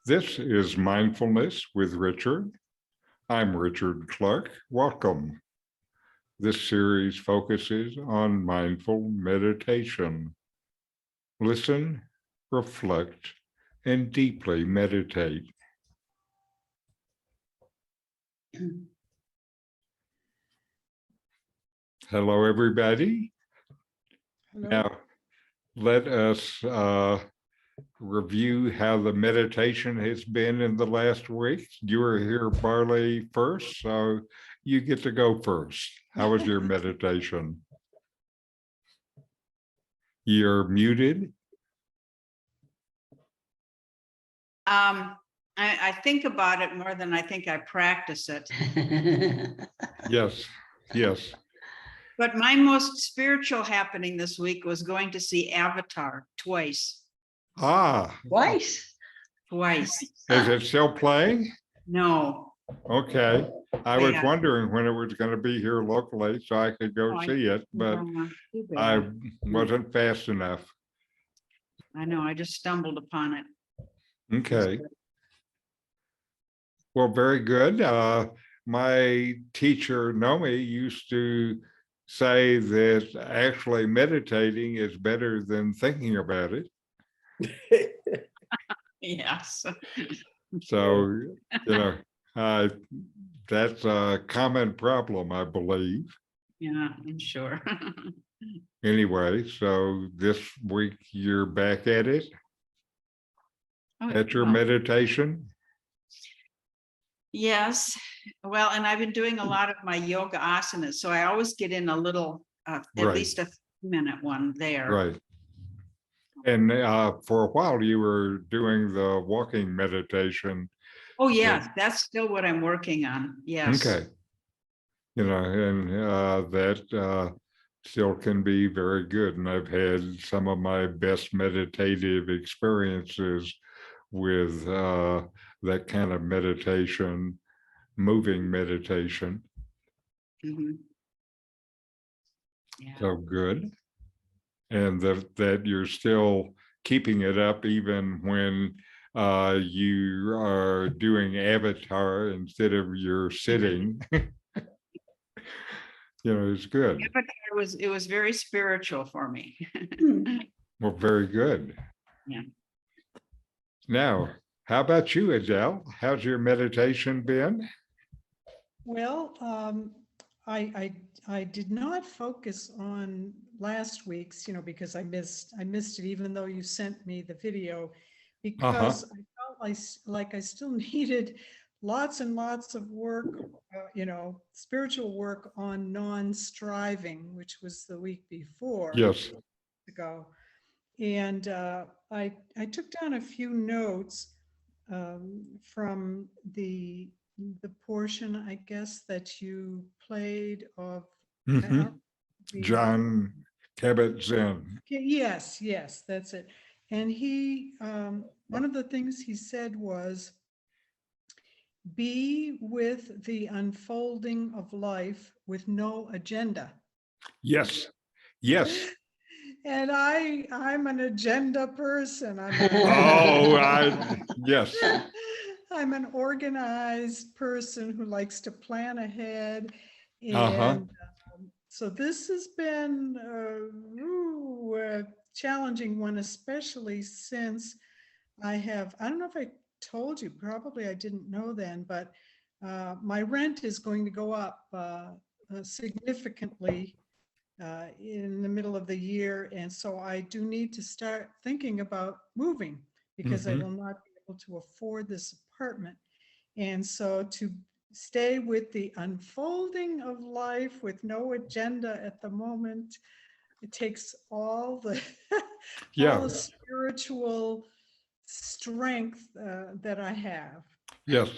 This is Mindfulness with Richard. I'm Richard Clarke. Welcome. This series focuses on mindful meditation. Listen, reflect, and deeply meditate. Hello, everybody. Hello. Now, let us review how the meditation has been in the last week. You were here, Barley, first, so you get to go first. How was your meditation? You're muted. I think about it more than I think I practice it. Yes, yes. But my most spiritual happening this week was going to see Avatar twice. Ah, Twice. Twice. is it still playing? No. Okay. I was Yeah. wondering when it was going to be here locally so I could go Oh, see it, but too bad. I wasn't fast enough. I know, I just stumbled upon it. Okay. Well, very good. My teacher, Nomi, used to say that actually meditating is better than thinking about it. Yes. So, that's a common problem, I believe. Yeah, I'm sure. Anyway, so this week you're back at it, at your Well, meditation. yes. Well, and I've been doing a lot of my yoga asanas, so I always get in a little, at Right. least a minute one there. Right. And for a while you were doing the walking meditation. Oh, yeah, that's still what I'm working on. Yes. Okay. And that still can be very good. And I've had some of my best meditative experiences with that kind of meditation, moving meditation. Mhm. Yeah. So good. And that you're still keeping it up even when you are doing Avatar instead of you're sitting. It's good. Yeah, but it was very spiritual for me. Well, very good. Yeah. Now, how about you, Adele? How's your meditation been? Well, I did not focus on last week's, because I missed it, even though you sent me the video, because I felt like I still needed lots and lots of work, spiritual work on non-striving, which was the week before. Yes. Ago. And I took down a few notes from the portion, I guess, that you played of John Kabat Zinn. Yes, that's it. And he, one of the things he said was, be with the unfolding of life with no agenda. Yes. Yes. And I'm an agenda person. Yes. I'm an organized person who likes to plan ahead. And so this has been a challenging one, especially since I don't know if I told you, probably I didn't know then, but my rent is going to go up significantly in the middle of the year. And so I do need to start thinking about moving because I will not be able to afford this apartment. And so to stay with the unfolding of life with no agenda at the moment, it takes all the, all the spiritual strength that I have. Yes,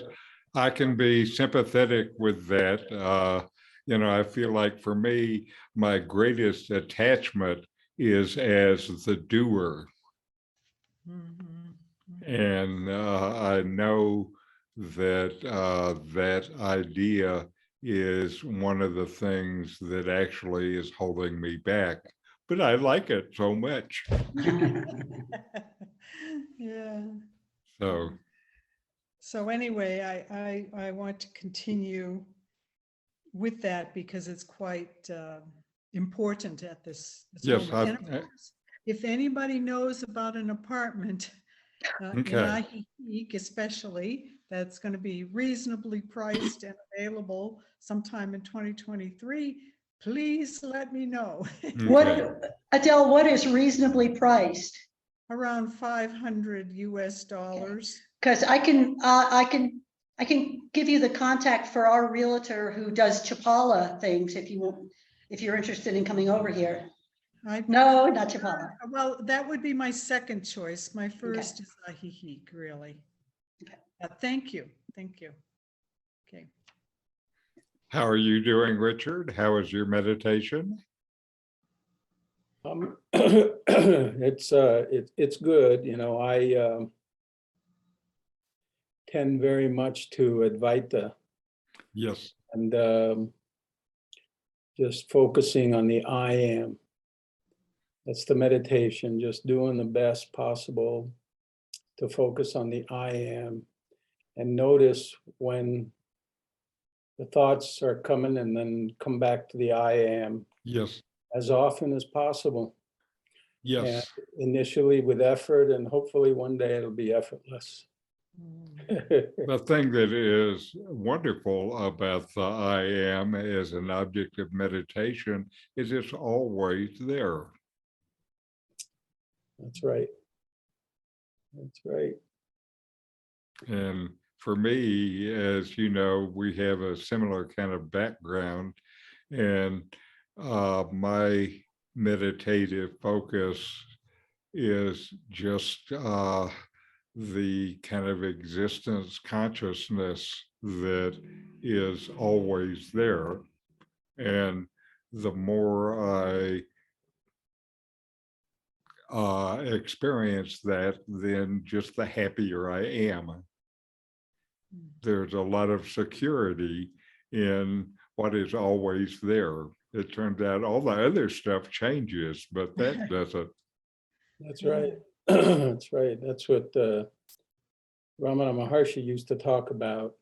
I can be sympathetic with that. I feel like for me, my greatest attachment is as the doer. And I know that that idea is one of the things that actually is holding me back, but I like it so much. Yeah. So So anyway, I want to continue with that because it's quite important at this Yes, moment. And of course, if anybody knows about an apartment in okay. Ahique especially, that's going to be reasonably priced and available sometime in 2023, please let me know. Okay. What, Adele, what is reasonably priced? Around $500 US. Because I can give you the contact for our realtor who does Chapala things if you want, if you're interested in coming over here. No, not Chapala. Well, that would be my second choice. My first is Ahique, really. Okay. Thank you. Thank you. Okay. How are you doing, Richard? How is your meditation? It's good. You know, I tend very much to Advaita Yes. and just focusing on the I am. That's the meditation, just doing the best possible to focus on the I am and notice when the thoughts are coming and then come back to the I am Yes. as often as possible. Yes. And initially with effort, and hopefully one day it'll be effortless. The thing that is wonderful about the I am as an object of meditation is it's always there. That's right. That's right. And for me, as you know, we have a similar kind of background, and my meditative focus is just the kind of existence consciousness that is always there. And the more I experience that, then just the happier I am. There's a lot of security in what is always there. It turns out all the other stuff changes, but that doesn't. That's right. That's right. That's what Ramana Maharshi used to talk about.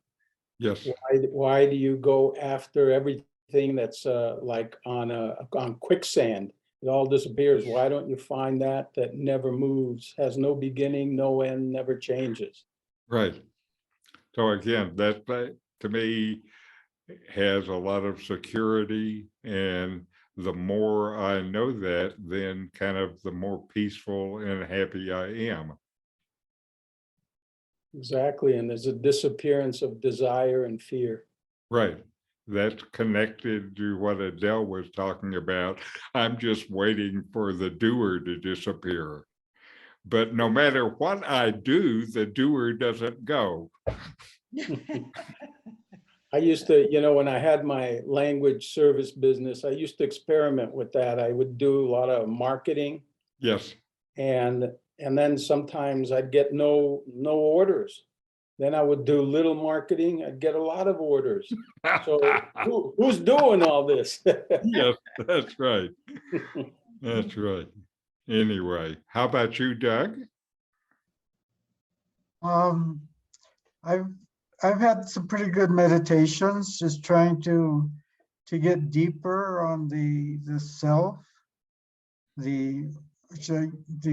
Yes. Why do you go after everything that's like on quicksand? It all disappears. Why don't you find that never moves, has no beginning, no end, never changes? Right. So again, that to me has a lot of security, and the more I know that, then kind of the more peaceful and happy I am. Exactly. And there's a disappearance of desire and fear. Right. That's connected to what Adele was talking about. I'm just waiting for the doer to disappear. But no matter what I do, the doer doesn't go. I used to, you know, when I had my language service business, I used to experiment with that. I would do a lot of marketing, Yes. and then sometimes I'd get no orders. Then I would do little marketing, I'd get a lot of orders. So who's doing all this? Yes, that's right. That's right. Anyway, how about you, Doug? I've had some pretty good meditations, just trying to get deeper on the self, the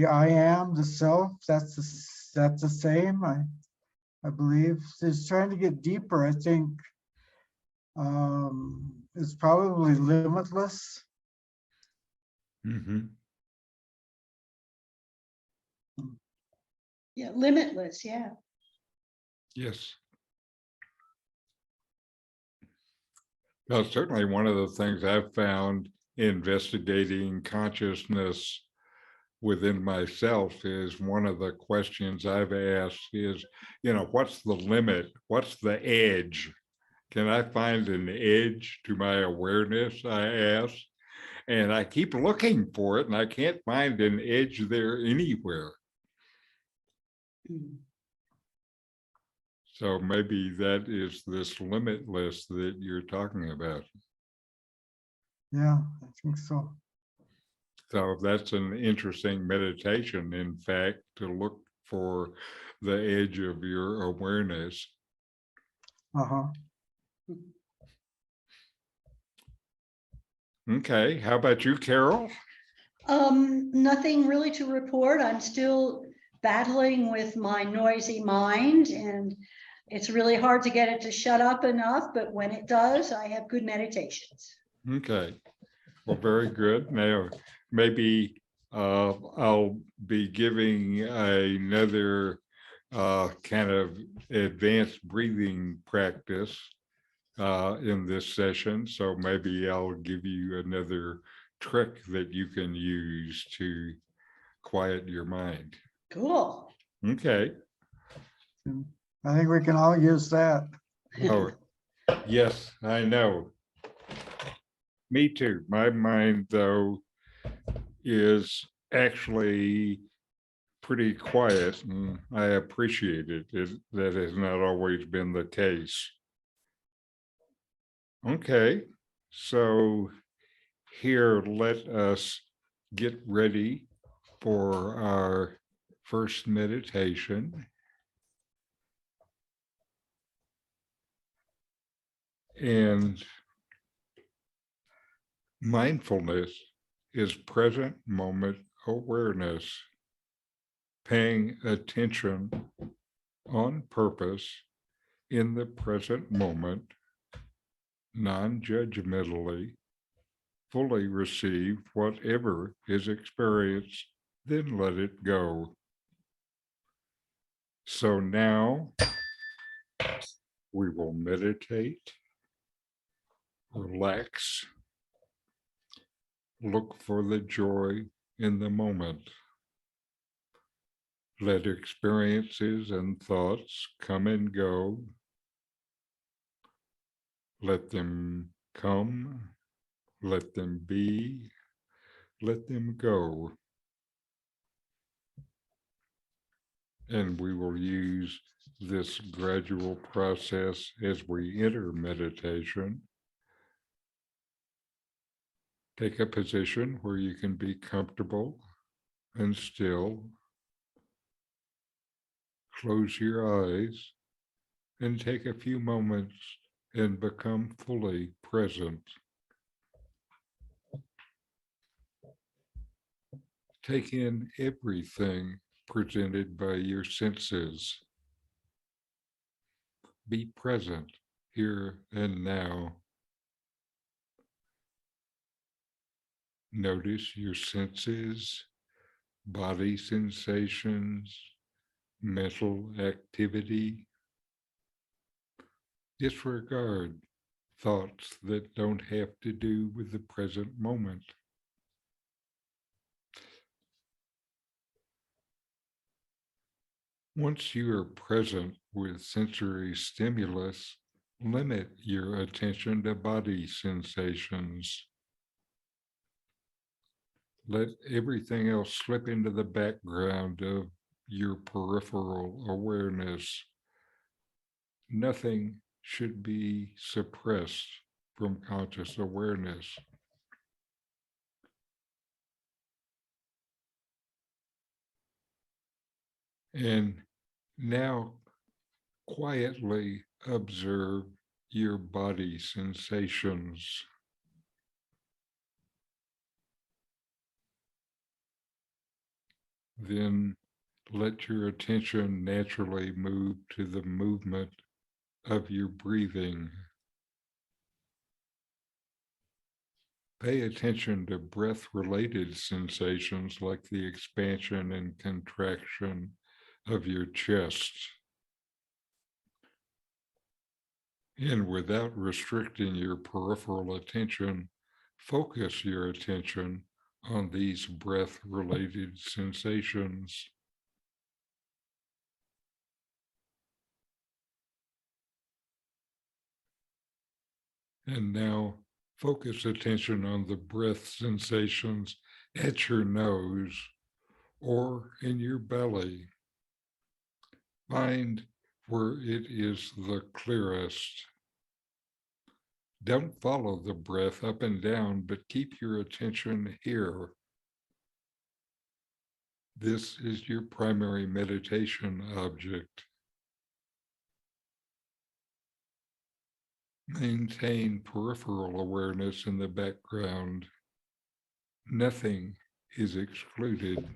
I am, the self. That's the same. I believe just trying to get deeper. I think it's probably limitless. Mm-hmm. Yeah, limitless, yeah. Yes. Well, certainly one of the things I've found investigating consciousness within myself is one of the questions I've asked is, you know, what's the limit? What's the edge? Can I find an edge to my awareness? I ask. And I keep looking for it, and I can't find an edge there anywhere. So maybe that is this limitless that you're talking about. Yeah, I think so. So that's an interesting meditation, in fact, to look for the edge of your awareness. Uh-huh. Okay, how about you, Carol? Nothing really to report. I'm still battling with my noisy mind, and it's really hard to get it to shut up enough, but when it does, I have good meditations. Okay, well, very good. Now, maybe I'll be giving another kind of advanced breathing practice in this session. So maybe I'll give you another trick that you can use to quiet your mind. Cool. Okay. I think we can all use that. Oh, yes, I know. Me too. My mind, though, is actually pretty quiet, and I appreciate it. That has not always been the case. Okay, so here, let us get ready for our first meditation. And mindfulness is present moment awareness, paying attention on purpose in the present moment, non-judgmentally, fully receive whatever is experienced, then let it go. So now we will meditate, relax, look for the joy in the moment. Let experiences and thoughts come and go. Let them come, let them be, let them go. And we will use this gradual process as we enter meditation. Take a position where you can be comfortable and still. Close your eyes and take a few moments and become fully present. Take in everything presented by your senses. Be present here and now. Notice your senses, body sensations, mental activity. Disregard thoughts that don't have to do with the present moment. Once you are present with sensory stimulus, limit your attention to body sensations. Let everything else slip into the background of your peripheral awareness. Nothing should be suppressed from conscious awareness. And now quietly observe your body sensations. Then let your attention naturally move to the movement of your breathing. Pay attention to breath-related sensations like the expansion and contraction of your chest. And without restricting your peripheral attention, focus your attention on these breath-related sensations. And now focus attention on the breath sensations at your nose or in your belly. Find where it is the clearest. Don't follow the breath up and down, but keep your attention here. This is your primary meditation object. Maintain peripheral awareness in the background. Nothing is excluded.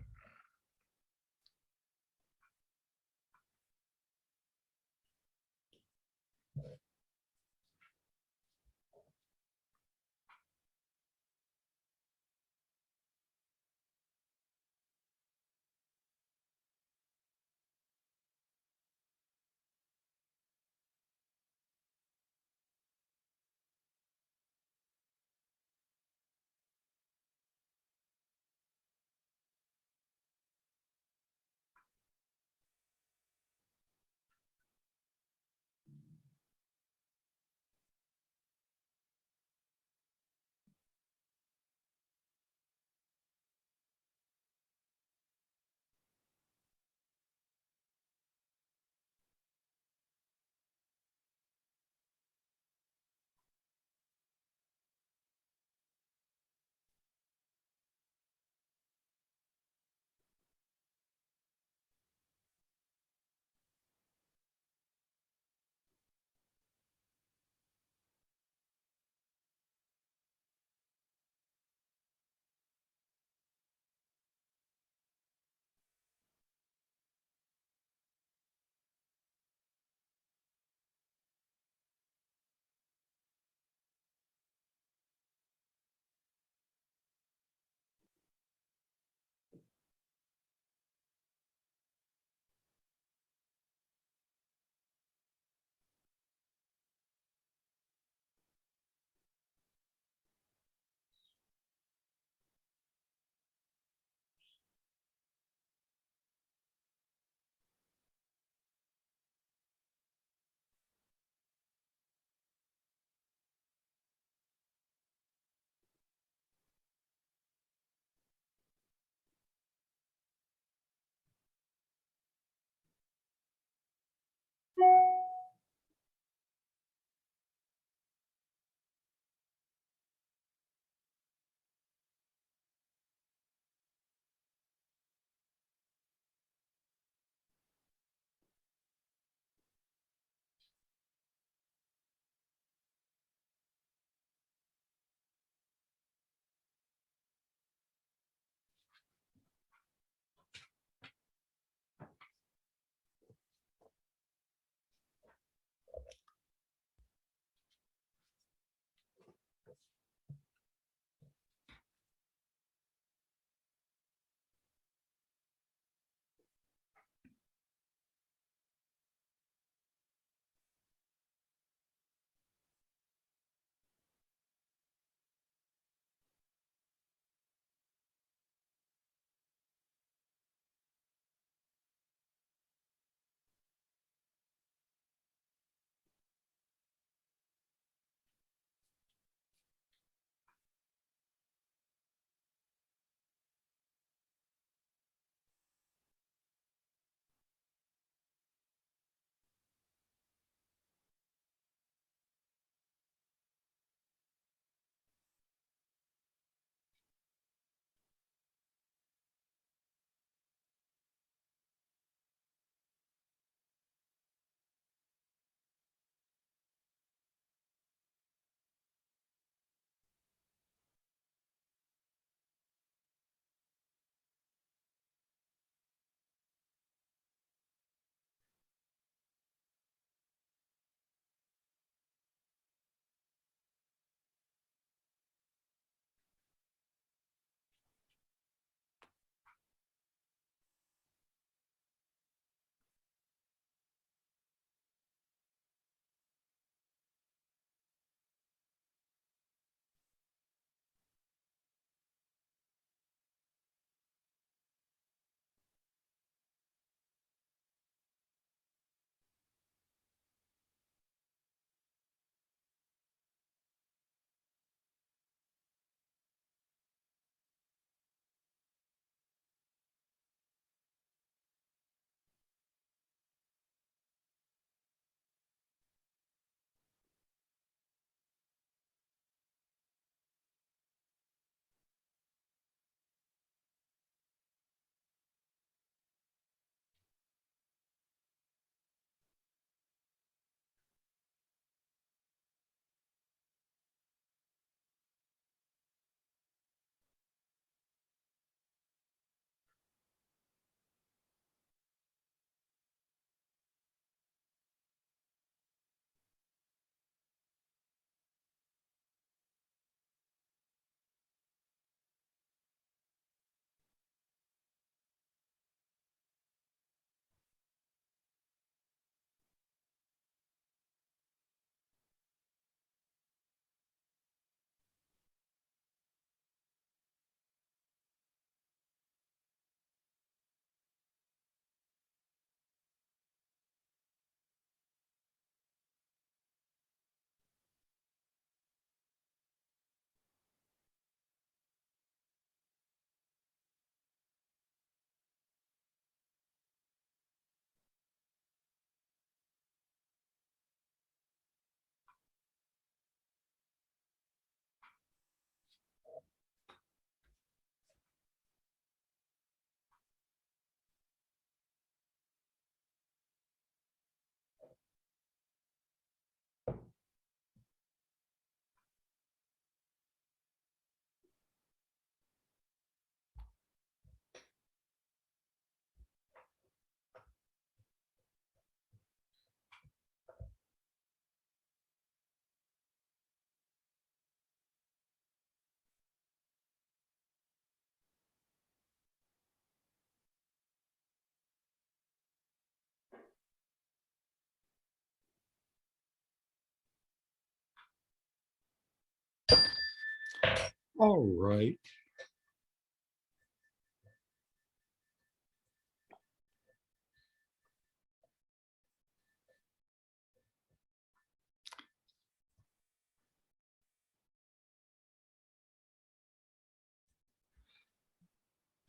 All right.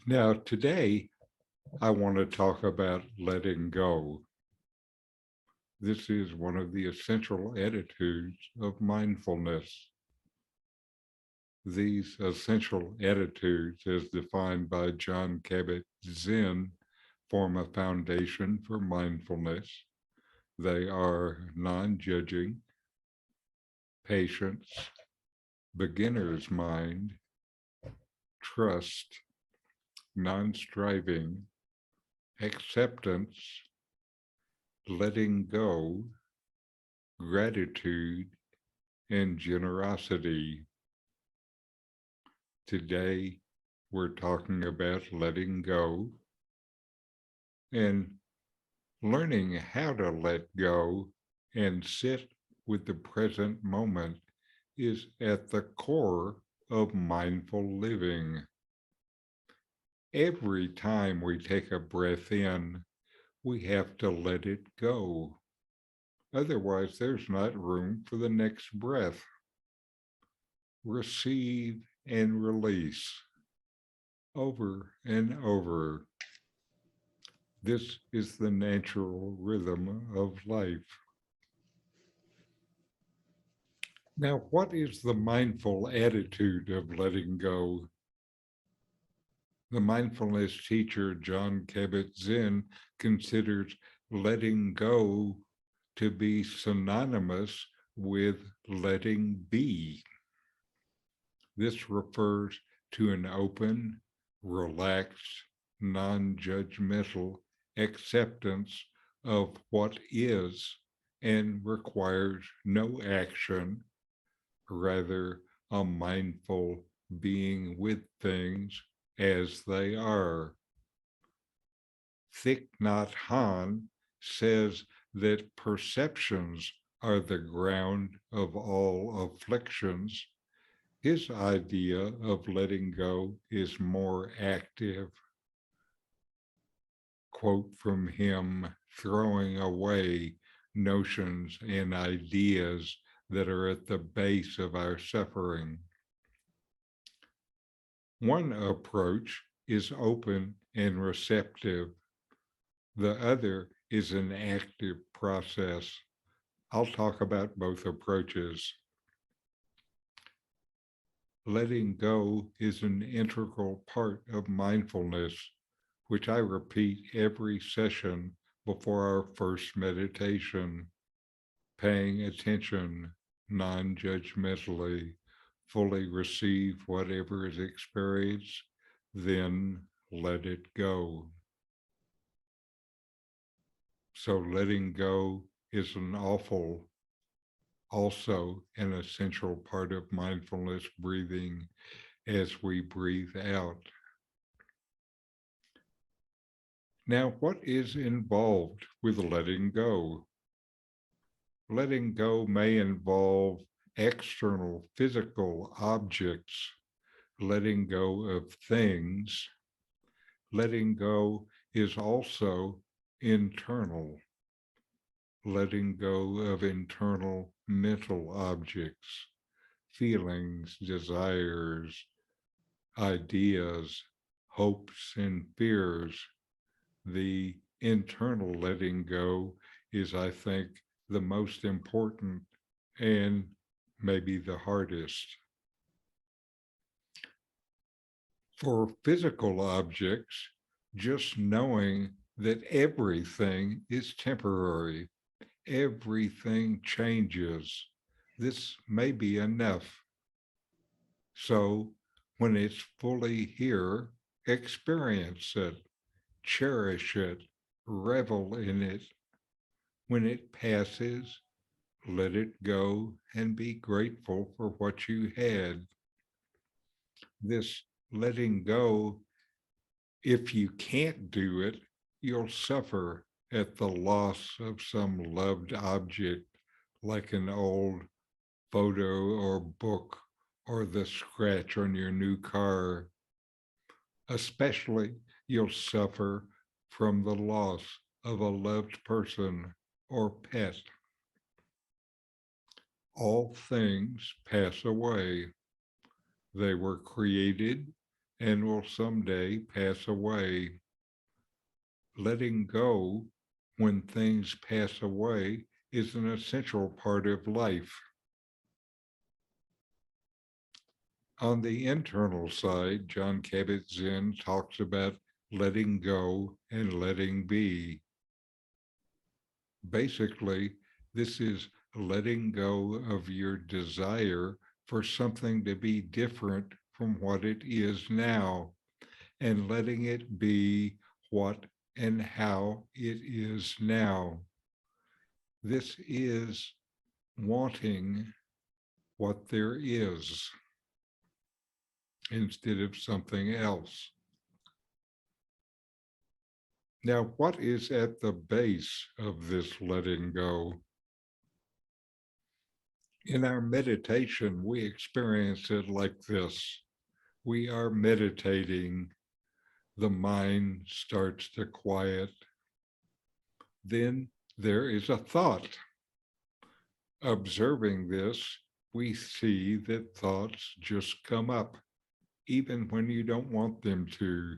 Now, today, I want to talk about letting go. This is one of the essential attitudes of mindfulness. These essential attitudes, as defined by John Kabat Zinn, form a foundation for mindfulness. They are non-judging, patience, beginner's mind, trust, non-striving, acceptance, letting go, gratitude, and generosity. Today, we're talking about letting go and learning how to let go and sit with the present moment is at the core of mindful living. Every time we take a breath in, we have to let it go. Otherwise, there's not room for the next breath. Receive and release over and over. This is the natural rhythm of life. Now, what is the mindful attitude of letting go? The mindfulness teacher, John Kabat Zinn, considers letting go to be synonymous with letting be. This refers to an open, relaxed, non-judgmental acceptance of what is and requires no action, rather a mindful being with things as they are. Thich Nhat Hanh says that perceptions are the ground of all afflictions. His idea of letting go is more active. Quote from him, throwing away notions and ideas that are at the base of our suffering. One approach is open and receptive. The other is an active process. I'll talk about both approaches. Letting go is an integral part of mindfulness, which I repeat every session before our first meditation. Paying attention non-judgmentally, fully receive whatever is experienced, then let it go. So letting go is also an essential part of mindfulness breathing as we breathe out. Now, what is involved with letting go? Letting go may involve external physical objects, letting go of things. Letting go is also internal, letting go of internal mental objects, feelings, desires, ideas, hopes, and fears. The internal letting go is, I think, the most important and maybe the hardest. For physical objects, just knowing that everything is temporary, everything changes, this may be enough. So when it's fully here, experience it, cherish it, revel in it. When it passes, let it go and be grateful for what you had. This letting go, if you can't do it, you'll suffer at the loss of some loved object, like an old photo or book or the scratch on your new car. Especially, you'll suffer from the loss of a loved person or pet. All things pass away. They were created and will someday pass away. Letting go when things pass away is an essential part of life. On the internal side, John Kabat Zinn talks about letting go and letting be. Basically, this is letting go of your desire for something to be different from what it is now, and letting it be what and how it is now. This is wanting what there is instead of something else. Now, what is at the base of this letting go? In our meditation, we experience it like this. We are meditating, the mind starts to quiet. Then there is a thought. Observing this, we see that thoughts just come up, even when you don't want them to.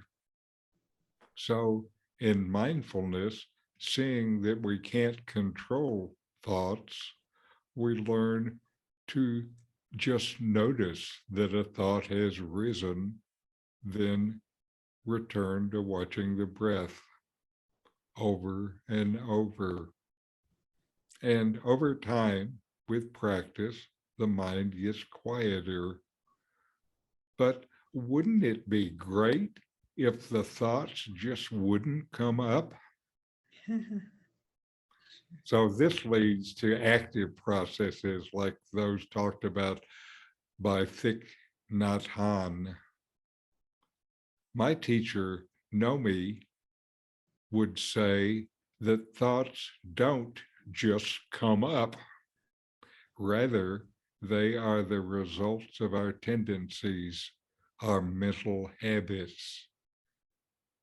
So in mindfulness, seeing that we can't control thoughts, we learn to just notice that a thought has risen, then return to watching the breath over and over. And over time, with practice, the mind gets quieter. But wouldn't it be great if the thoughts just wouldn't come up? So this leads to active processes like those talked about by Thich Nhat Hanh. My teacher, Nomi, would say that thoughts don't just come up. Rather, they are the results of our tendencies, our mental habits.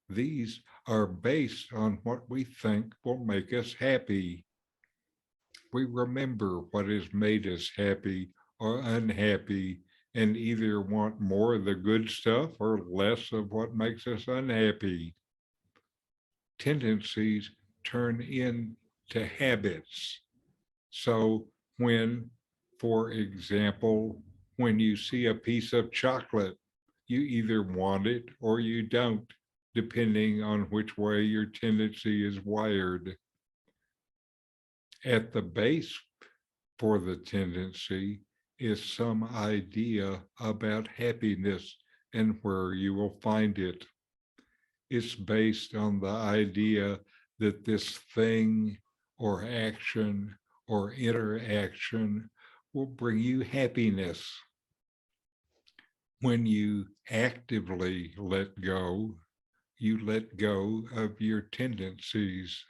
These are based on what we think will make us happy. We remember what has made us happy or unhappy and either want more of the good stuff or less of what makes us unhappy. Tendencies turn into habits. So when, for example, when you see a piece of chocolate, you either want it or you don't, depending on which way your tendency is wired. At the base for the tendency is some idea about happiness and where you will find it. It's based on the idea that this thing or action or interaction will bring you happiness. When you actively let go, you let go of your tendencies.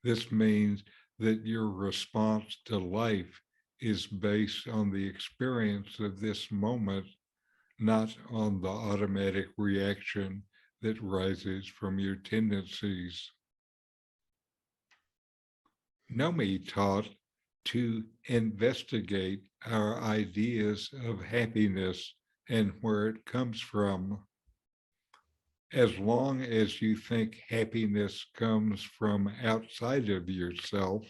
This means that your response to life is based on the experience of this moment, not on the automatic reaction that rises from your tendencies. Nomi taught to investigate our ideas of happiness and where it comes from. As long as you think happiness comes from outside of yourself,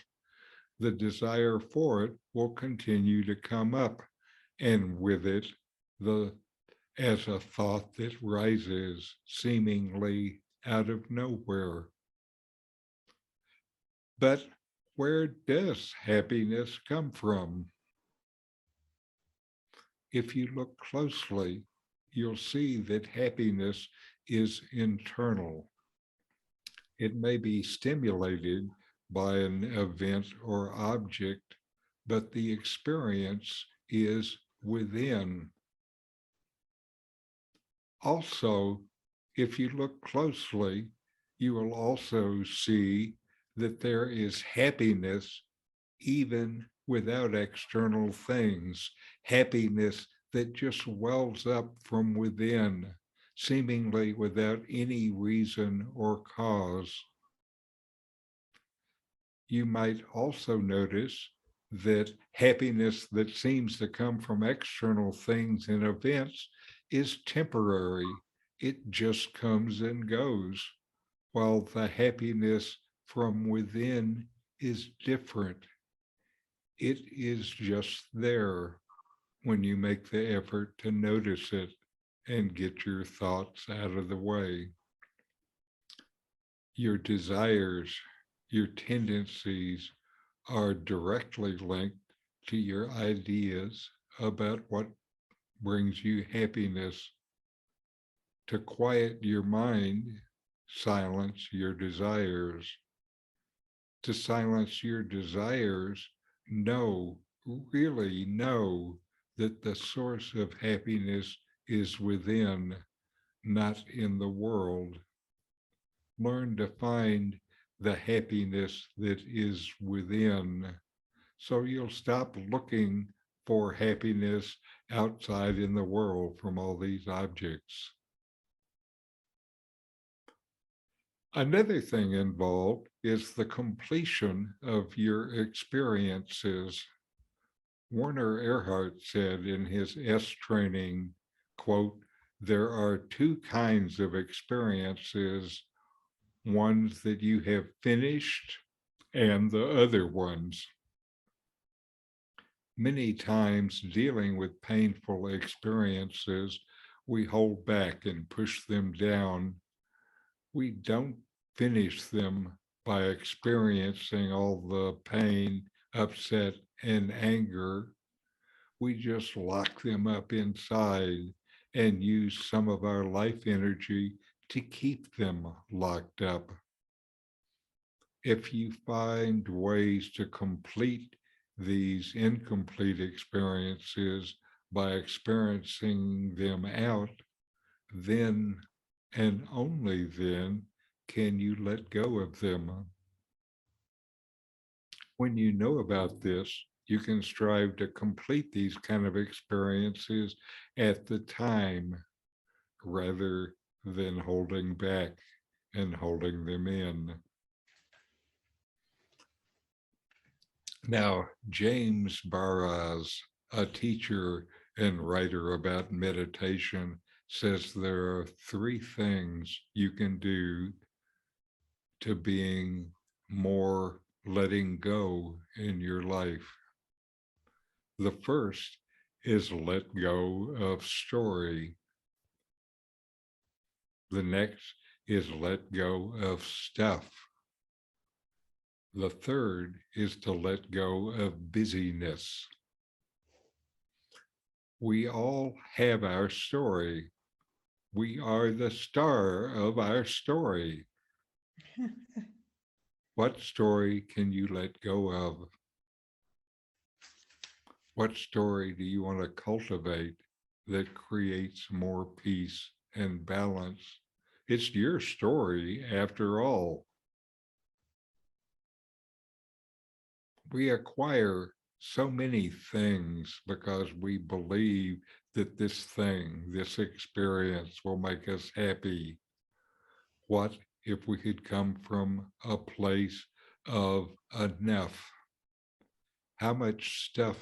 the desire for it will continue to come up, and with it, as a thought that rises seemingly out of nowhere. But where does happiness come from? If you look closely, you'll see that happiness is internal. It may be stimulated by an event or object, but the experience is within. Also, if you look closely, you will also see that there is happiness even without external things, happiness that just wells up from within, seemingly without any reason or cause. You might also notice that happiness that seems to come from external things and events is temporary. It just comes and goes, while the happiness from within is different. It is just there when you make the effort to notice it and get your thoughts out of the way. Your desires, your tendencies are directly linked to your ideas about what brings you happiness. To quiet your mind, silence your desires. To silence your desires, really know that the source of happiness is within, not in the world. Learn to find the happiness that is within, so you'll stop looking for happiness outside in the world from all these objects. Another thing involved is the completion of your experiences. Werner Erhard said in his S training, quote, "There are two kinds of experiences, ones that you have finished and the other ones." Many times dealing with painful experiences, we hold back and push them down. We don't finish them by experiencing all the pain, upset, and anger. We just lock them up inside and use some of our life energy to keep them locked up. If you find ways to complete these incomplete experiences by experiencing them out, then and only then can you let go of them. When you know about this, you can strive to complete these kind of experiences at the time rather than holding back and holding them in. Now, James Barras, a teacher and writer about meditation, says there are three things you can do to being more letting go in your life. The first is let go of story. The next is let go of stuff. The third is to let go of busyness. We all have our story. We are the star of our story. What story can you let go of? What story do you want to cultivate that creates more peace and balance? It's your story after all. We acquire so many things because we believe that this thing, this experience will make us happy. What if we could come from a place of enough? How much stuff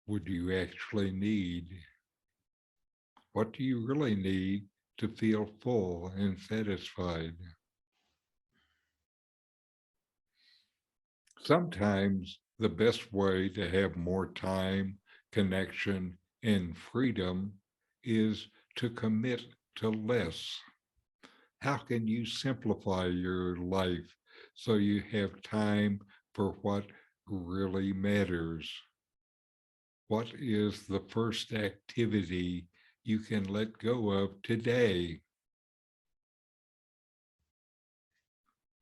would you actually need? What do you really need to feel full and satisfied? Sometimes the best way to have more time, connection, and freedom is to commit to less. How can you simplify your life so you have time for what really matters? What is the first activity you can let go of today?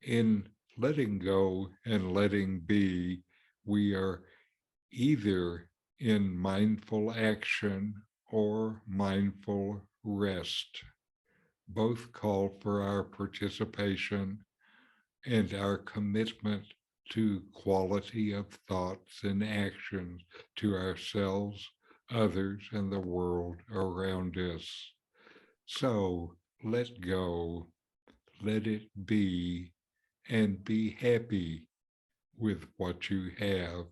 In letting go and letting be, we are either in mindful action or mindful rest. Both call for our participation and our commitment to quality of thoughts and actions to ourselves, others, and the world around us. So let go, let it be, and be happy with what you have.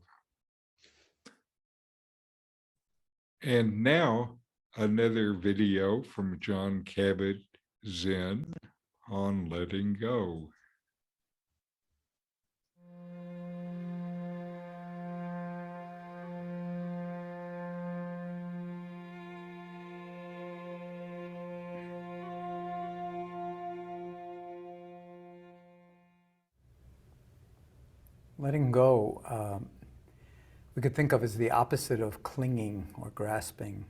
And now another video from John Kabat Zinn on letting go. Letting go, we could think of as the opposite of clinging or grasping.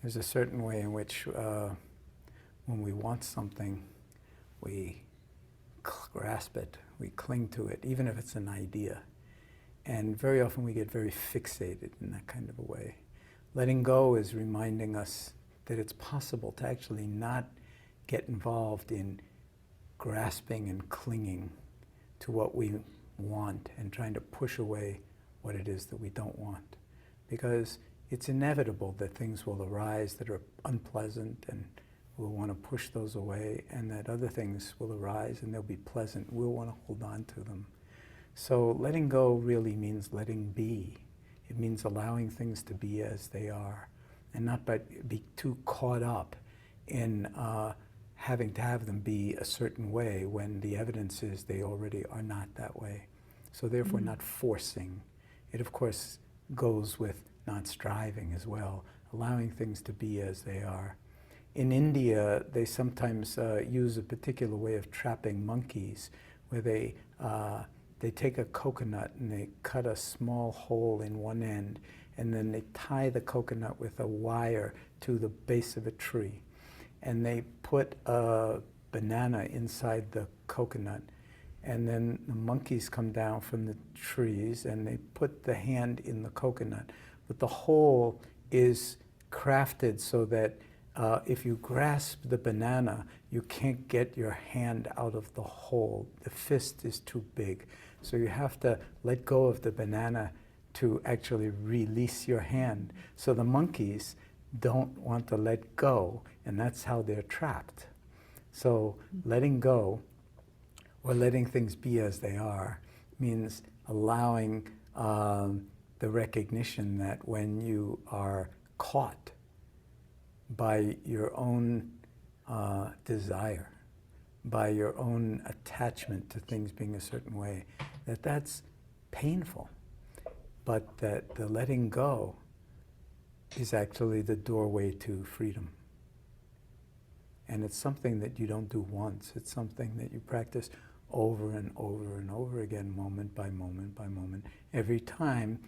There's a certain way in which when we want something, we grasp it, we cling to it, even if it's an idea. And very often we get very fixated in that kind of a way. Letting go is reminding us that it's possible to actually not get involved in grasping and clinging to what we want and trying to push away what it is that we don't want. Because it's inevitable that things will arise that are unpleasant and we'll want to push those away, and that other things will arise and they'll be pleasant. We'll want to hold on to them. So letting go really means letting be. It means allowing things to be as they are and not be too caught up in having to have them be a certain way when the evidence is they already are not that way. So therefore not forcing. It of course goes with not striving as well, allowing things to be as they are. In India, they sometimes use a particular way of trapping monkeys where they take a coconut and they cut a small hole in one end, and then they tie the coconut with a wire to the base of a tree. And they put a banana inside the coconut, and then the monkeys come down from the trees and they put the hand in the coconut. But the hole is crafted so that if you grasp the banana, you can't get your hand out of the hole. The fist is too big. So you have to let go of the banana to actually release your hand. So the monkeys don't want to let go, and that's how they're trapped. So letting go, or letting things be as they are, means allowing the recognition that when you are caught by your own desire, by your own attachment to things being a certain way, that's painful. But that the letting go is actually the doorway to freedom. And it's something that you don't do once. It's something that you practice over and over and over again, moment by moment by moment. Every time,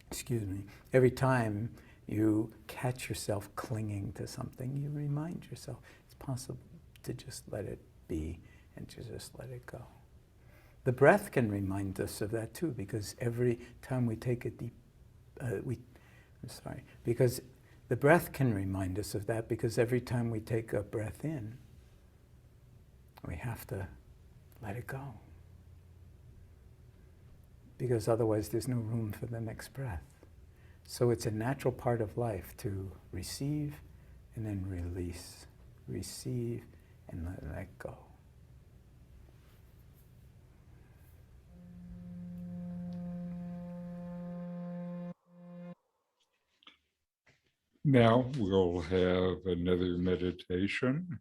excuse me, every time you catch yourself clinging to something, you remind yourself it's possible to just let it be and to just let it go. The breath can remind us of that too, because every time we take a deep, because the breath can remind us of that, because every time we take a breath in, we have to let it go. Because otherwise there's no room for the next breath. So it's a natural part of life to receive and then release. Receive and let go. Now we'll have another meditation.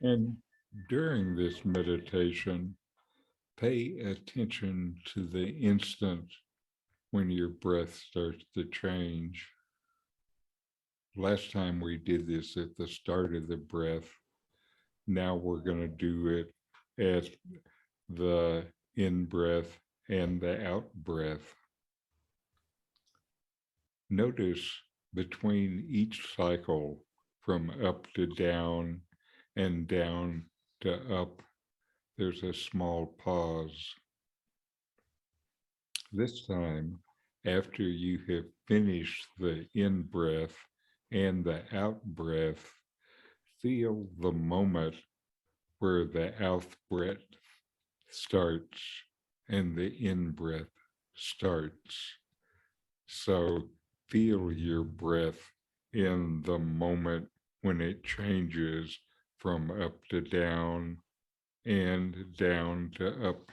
And during this meditation, pay attention to the instant when your breath starts to change. Last time we did this at the start of the breath. Now we're going to do it at the in-breath and the out-breath. Notice between each cycle, from up to down and down to up, there's a small pause. This time, after you have finished the in-breath and the out-breath, feel the moment where the out breath starts and the in breath starts. So feel your breath in the moment when it changes from up to down and down to up.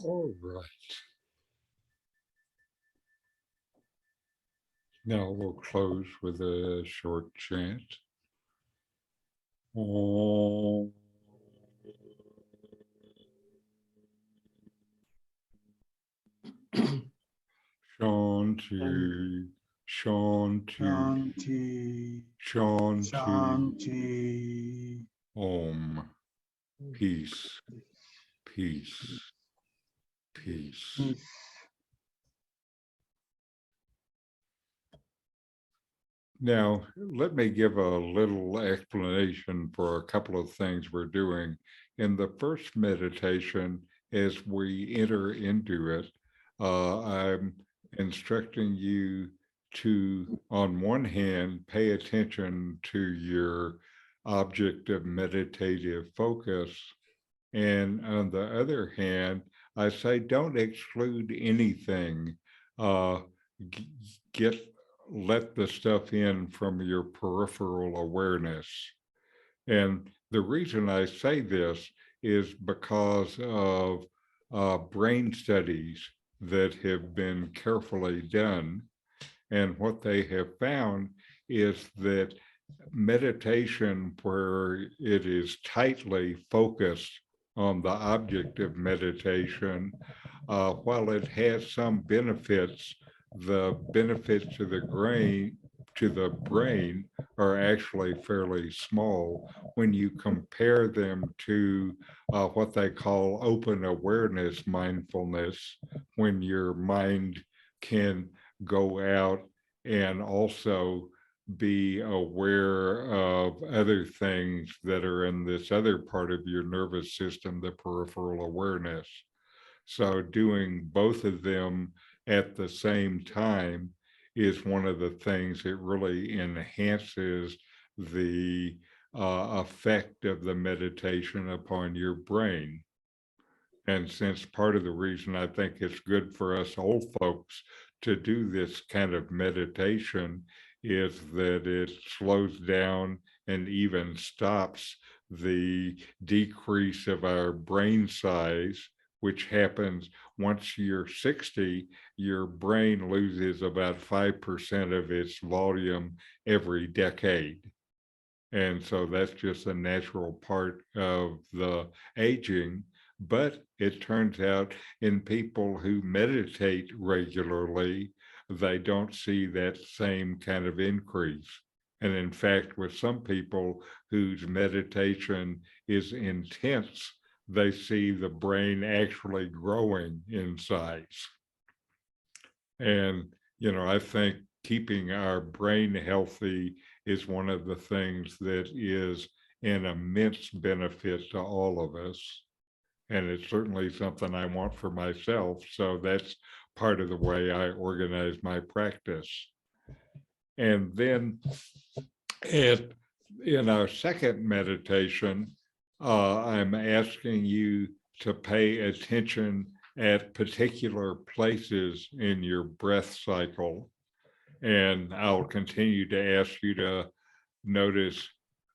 All right. Now we'll close with a short chant. Om. Shanti, Shanti, Shanti, Shanti. Shanti. Om. Peace, peace, peace. Peace. Now, let me give a little explanation for a couple of things we're doing. In the first meditation, as we enter into it, I'm instructing you to, on one hand, pay attention to your object of meditative focus. And on the other hand, I say don't exclude anything. Get let the stuff in from your peripheral awareness. And the reason I say this is because of brain studies that have been carefully done. And what they have found is that meditation, where it is tightly focused on the object of meditation, while it has some benefits, the benefits to the brain are actually fairly small when you compare them to what they call open awareness mindfulness, when your mind can go out and also be aware of other things that are in this other part of your nervous system, the peripheral awareness. So doing both of them at the same time is one of the things that really enhances the effect of the meditation upon your brain. And since part of the reason I think it's good for us old folks to do this kind of meditation is that it slows down and even stops the decrease of our brain size, which happens once you're 60, your brain loses about 5% of its volume every decade. And so that's just a natural part of the aging. But it turns out in people who meditate regularly, they don't see that same kind of increase. And in fact, with some people whose meditation is intense, they see the brain actually growing in size. And, I think keeping our brain healthy is one of the things that is an immense benefit to all of us. And it's certainly something I want for myself. So that's part of the way I organize my practice. And then in our second meditation, I'm asking you to pay attention at particular places in your breath cycle. And I'll continue to ask you to notice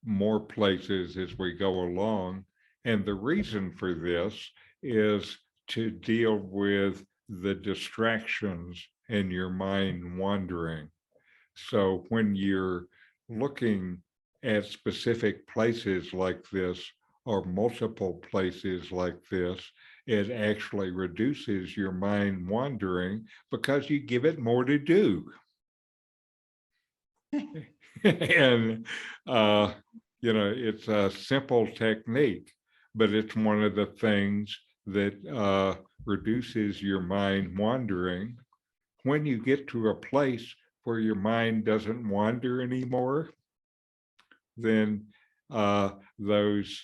more places as we go along. And the reason for this is to deal with the distractions and your mind wandering. So when you're looking at specific places like this, or multiple places like this, it actually reduces your mind wandering because you give it more to do. And, it's a simple technique, but it's one of the things that reduces your mind wandering. When you get to a place where your mind doesn't wander anymore, then those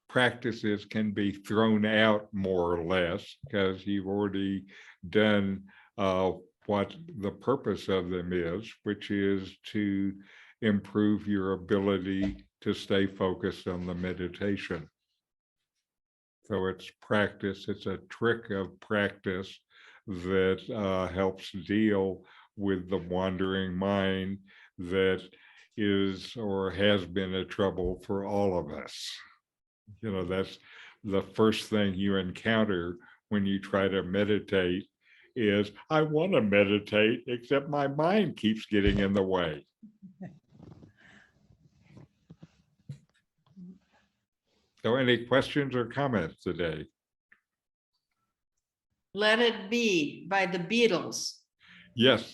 practices can be thrown out more or less because you've already done what the purpose of them is, which is to improve your ability to stay focused on the meditation. So it's practice, it's a trick of practice that helps deal with the wandering mind that is or has been a trouble for all of us. That's the first thing you encounter when you try to meditate is, I want to meditate, except my mind keeps getting in the way. So any questions or comments today? Let It Be by the Beatles. Yes,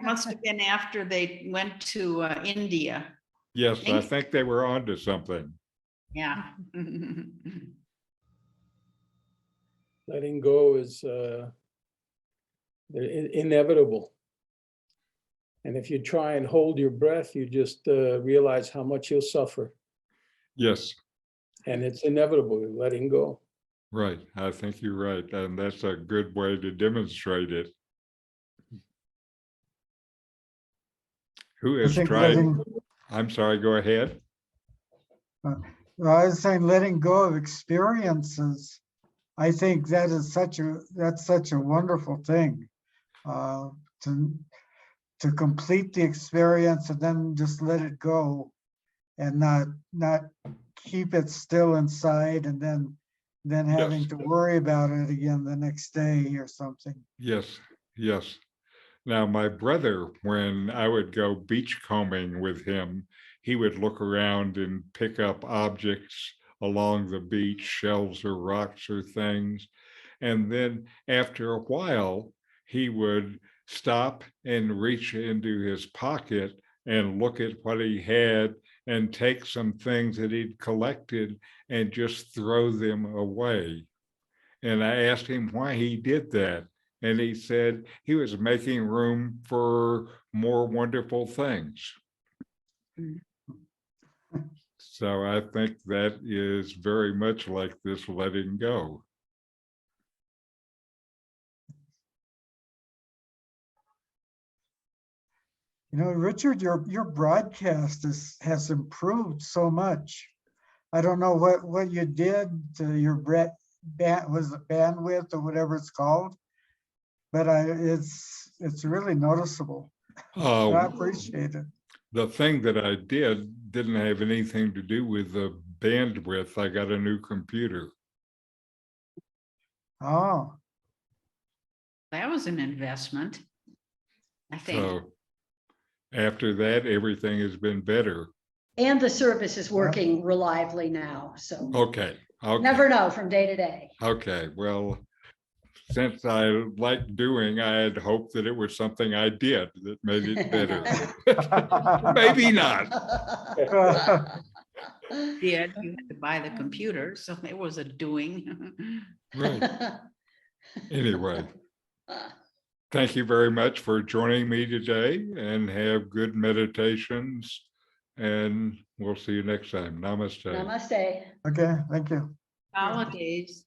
Must have been after they went to India. yes, I Thanks. think they were onto something. Yeah. Letting go is inevitable. And if you try and hold your breath, you just realize how much you'll suffer. Yes, And it's inevitable, letting go. right. I think you're right. And that's a good way to demonstrate it. Who I has think tried? I'm sorry, go ahead. well, I was saying letting go of experiences. I think that's such a wonderful thing. To complete the experience and then just let it go and not keep it still inside and then having Yes. to worry about it again the next day or something. Yes, yes. Now, my brother, when I would go beachcombing with him, he would look around and pick up objects along the beach, shells or rocks or things. And then after a while, he would stop and reach into his pocket and look at what he had and take some things that he'd collected and just throw them away. And I asked him why he did that. And he said he was making room for more wonderful things. So I think that is very much like this letting go. You know, Richard, your broadcast has improved so much. I don't know what you did to your was it bandwidth or whatever it's called, but it's really noticeable. I appreciate it. The thing that I didn't have anything to do with the bandwidth. I got a new computer. Oh, That was an investment, I think. So after that, everything has been better. And the service is working reliably now, so Okay. Okay. never know from day to day. Okay. Well, since I like doing, I had hoped that it was something I did that made it better. Maybe not. Yeah, you had to buy the computer, so it was a doing. Right. Anyway, thank you very much for joining me today, and have good meditations, and we'll see you next time. Namaste. Namaste. okay, thank you. Holidays.